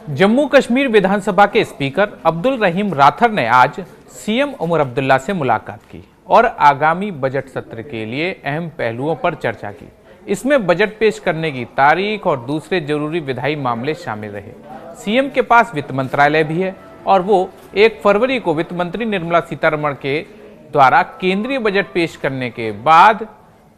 जम्मू कश्मीर विधानसभा के स्पीकर अब्दुल रहीम राथर ने आज सीएम उमर अब्दुल्ला से मुलाकात की और आगामी बजट सत्र के लिए अहम पहलुओं पर चर्चा की। इसमें बजट पेश करने की तारीख और दूसरे जरूरी विधायी मामले शामिल रहे। सीएम के पास वित्त मंत्रालय भी है और वो 1 फरवरी को वित्त मंत्री निर्मला सीतारमण के द्वारा केंद्रीय बजट पेश करने के बाद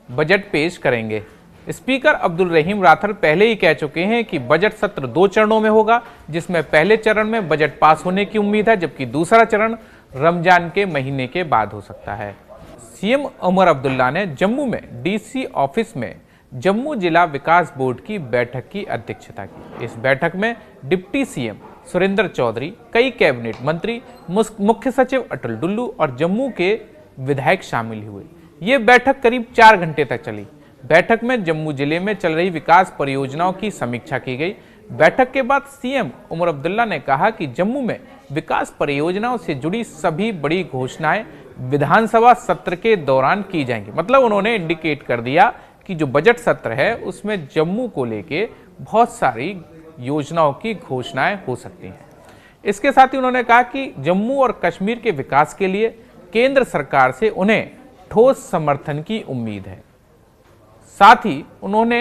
बजट पेश करेंगे। स्पीकर अब्दुल रहीम राथर पहले ही कह चुके हैं कि बजट सत्र 2 चरणों में होगा, जिसमें पहले चरण में बजट पास होने की उम्मीद है, जबकि दूसरा चरण रमजान के महीने के बाद हो सकता है। सीएम उमर अब्दुल्ला ने जम्मू में डीसी ऑफिस में जम्मू जिला विकास बोर्ड की बैठक की अध्यक्षता की। इस बैठक में डिप्टी सीएम सुरेंद्र चौधरी, कई कैबिनेट मंत्री, मुख्य सचिव अटल डुल्लू और जम्मू के विधायक शामिल हुए। ये बैठक करीब 4 घंटे तक चली। बैठक में जम्मू जिले में चल रही विकास परियोजनाओं की समीक्षा की गई। बैठक के बाद सीएम उमर अब्दुल्ला ने कहा कि जम्मू में विकास परियोजनाओं से जुड़ी सभी बड़ी घोषणाएं विधानसभा सत्र के दौरान की जाएंगी। मतलब उन्होंने इंडिकेट कर दिया कि जो बजट सत्र है उसमें जम्मू को लेके बहुत सारी योजनाओं की घोषणाएं हो सकती हैं। इसके साथ ही उन्होंने कहा कि जम्मू और कश्मीर के विकास के लिए केंद्र सरकार से उन्हें ठोस समर्थन की उम्मीद है। साथ ही उन्होंने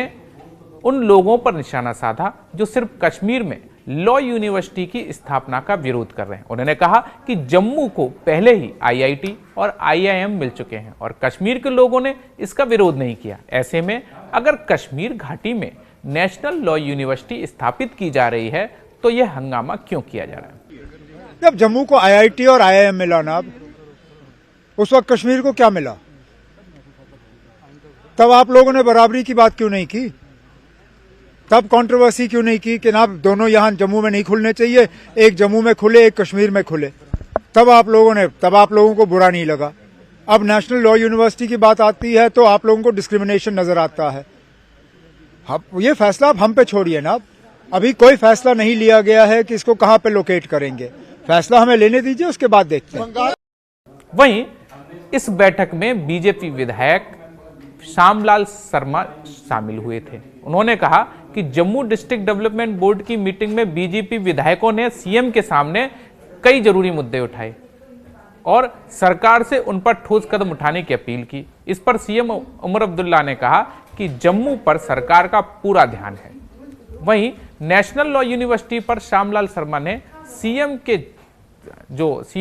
उन लोगों पर निशाना साधा जो सिर्फ कश्मीर में लॉ यूनिवर्सिटी की स्थापना का विरोध कर रहे हैं। उन्होंने कहा कि जम्मू को पहले ही आईआईटी और आईआईएम मिल चुके हैं और कश्मीर के लोगों ने इसका विरोध नहीं किया। ऐसे में अगर कश्मीर घाटी में नेशनल लॉ यूनिवर्सिटी स्थापित की जा रही है तो यह हंगामा क्यों किया जा रहा है? जब जम्मू को आईआईटी और आईआईएम मिला ना, उस वक्त कश्मीर को क्या मिला? तब आप लोगों ने बराबरी की बात क्यों नहीं की? तब कंट्रोवर्सी क्यों नहीं की कि ना दोनों यहां जम्मू में नहीं खुलने चाहिए, एक जम्मू में खुले एक कश्मीर में खुले? तब आप लोगों को बुरा नहीं लगा। अब नेशनल लॉ यूनिवर्सिटी की बात आती है तो आप लोगों को डिस्क्रिमिनेशन नजर आता है। ये फैसला अब हम पे छोड़िए ना। अभी कोई फैसला नहीं लिया गया है कि इसको कहां पे लोकेट करेंगे। फैसला हमें लेने दीजिए, उसके बाद देखते हैं। वहीं इस बैठक में बीजेपी विधायक श्यामलाल शर्मा शामिल हुए थे। उन्होंने कहा कि जम्मू डिस्ट्रिक्ट डेवलपमेंट बोर्ड की मीटिंग में बीजेपी विधायकों ने सीएम के सामने कई जरूरी मुद्दे उठाए और सरकार से उन पर ठोस कदम उठाने की अपील की। इस पर सीएम उमर अब्दुल्ला ने कहा कि जम्मू पर सरकार का पूरा ध्यान है। वहीं नेशनल लॉ यूनिवर्सिटी पर श्यामलाल शर्मा ने सीएम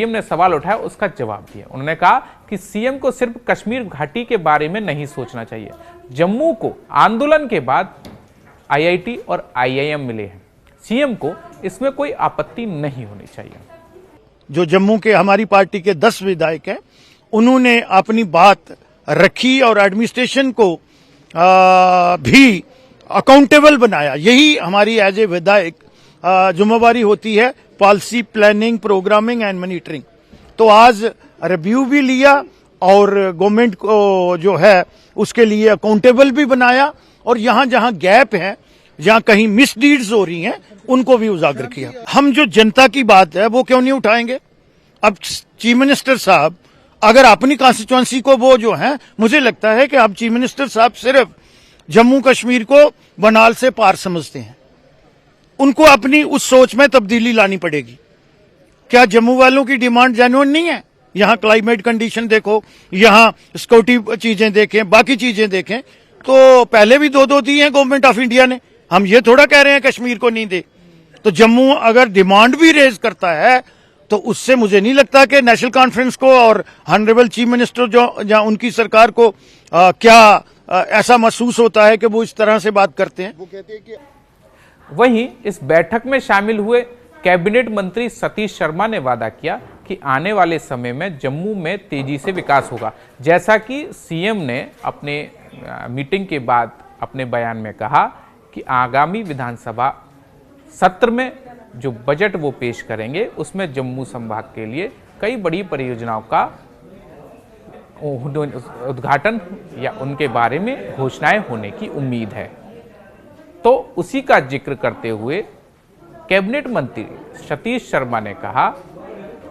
ने सवाल उठाया उसका जवाब दिया। उन्होंने कहा कि सीएम को सिर्फ कश्मीर घाटी के बारे में नहीं सोचना चाहिए। जम्मू को आंदोलन के बाद आईआईटी और आईआईएम मिले हैं। सीएम को इसमें कोई आपत्ति नहीं होनी चाहिए। जो जम्मू के हमारी पार्टी के 10 विधायक हैं, उन्होंने अपनी बात रखी और एडमिनिस्ट्रेशन को भी अकाउंटेबल बनाया। यही हमारी एज ए विधायक जिम्मेवारी होती है, policy planning, programming and monitoring. तो आज रिव्यू भी लिया और गवर्नमेंट को जो है उसके लिए अकाउंटेबल भी बनाया और यहां जहां गैप है, जहां कहीं मिसडीड्स हो रही हैं, उनको भी उजागर किया। हम जो जनता की बात है वो क्यों नहीं उठाएंगे? अब चीफ मिनिस्टर साहब अगर अपनी कॉन्स्टिट्यूएंसी को वो जो है, मुझे लगता है कि अब चीफ मिनिस्टर साहब सिर्फ जम्मू कश्मीर को बनाल से पार समझते हैं। उनको अपनी उस सोच में तब्दीली लानी पड़ेगी। क्या जम्मू वालों की डिमांड जेन्युइन नहीं है? यहां क्लाइमेट कंडीशन देखो, यहां सिक्योरिटी चीजें देखें, बाकी चीजें देखें, तो पहले भी 2-2 दी हैं गवर्नमेंट ऑफ इंडिया ने। हम ये थोड़ा कह रहे हैं कश्मीर को नहीं दे। तो जम्मू अगर डिमांड भी रेज करता है तो उससे मुझे नहीं लगता कि नेशनल कॉन्फ्रेंस को और ऑनरेबल चीफ मिनिस्टर जो उनकी सरकार को ऐसा महसूस होता है कि वो इस तरह से बात करते हैं। वो कहते हैं कि वहीं इस बैठक में शामिल हुए कैबिनेट मंत्री सतीश शर्मा ने वादा किया कि आने वाले समय में जम्मू में तेजी से विकास होगा। जैसा कि सीएम ने अपने मीटिंग के बाद अपने बयान में कहा कि आगामी विधानसभा सत्र में जो बजट वो पेश करेंगे उसमें जम्मू संभाग के लिए कई बड़ी परियोजनाओं का उद्घाटन या उनके बारे में घोषणाएं होने की उम्मीद है। तो उसी का जिक्र करते हुए कैबिनेट मंत्री सतीश शर्मा ने कहा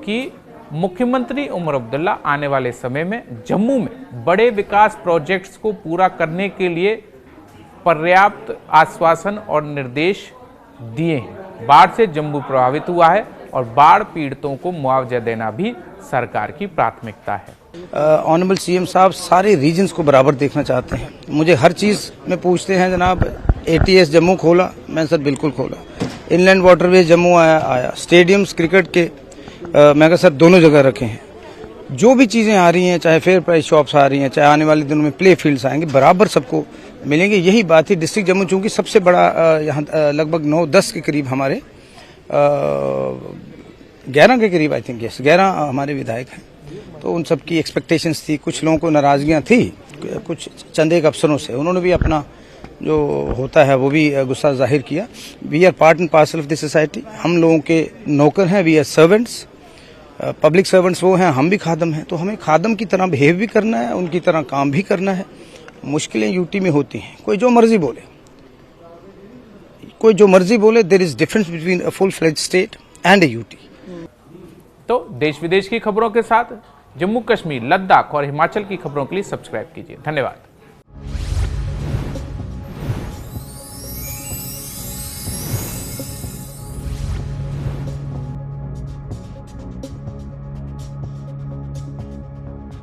कि मुख्यमंत्री उमर अब्दुल्ला आने वाले समय में जम्मू में बड़े विकास प्रोजेक्ट्स को पूरा करने के लिए पर्याप्त आश्वासन और निर्देश दिए हैं। बाढ़ से जम्मू प्रभावित हुआ है और बाढ़ पीड़ितों को मुआवजा देना भी सरकार की प्राथमिकता है। ऑनरेबल सीएम साहब सारे रीजन्स को बराबर देखना चाहते हैं। मुझे हर चीज़ में पूछते हैं जनाब एटीएस जम्मू खोला, मैं सर बिल्कुल खोला। इनलैंड वाटरवेज जम्मू आया। स्टेडियम्स क्रिकेट के मैं सर दोनों जगह रखे हैं। जो भी चीज़ें आ रही हैं, चाहे फेयर प्राइस शॉप्स आ रही हैं, चाहे आने वाले दिनों में प्ले फील्ड्स आएंगे, बराबर सबको मिलेंगे। यही बात है। डिस्ट्रिक्ट जम्मू चूँकि सबसे बड़ा यहाँ लगभग 9-10 के करीब हमारे 11 के करीब आई थिंक 11 हमारे विधायक हैं, तो उन सब की एक्सपेक्टेशंस थी। कुछ लोगों को नाराजगियां थी कुछ चंद एक अफसरों से, उन्होंने भी अपना जो होता है वो भी गुस्सा जाहिर किया। We are part and parcel of this society. हम लोगों के नौकर हैं, we are servants, public servants वो हैं, हम भी खादम हैं, तो हमें खादम की तरह बिहेव भी करना है, उनकी तरह काम भी करना है। मुश्किलें यूटी में होती हैं, कोई जो मर्जी बोले, there is difference between a full fledged state and a UT. तो देश विदेश की खबरों के साथ जम्मू कश्मीर, लद्दाख और हिमाचल की खबरों के लिए सब्सक्राइब कीजिए। धन्यवाद।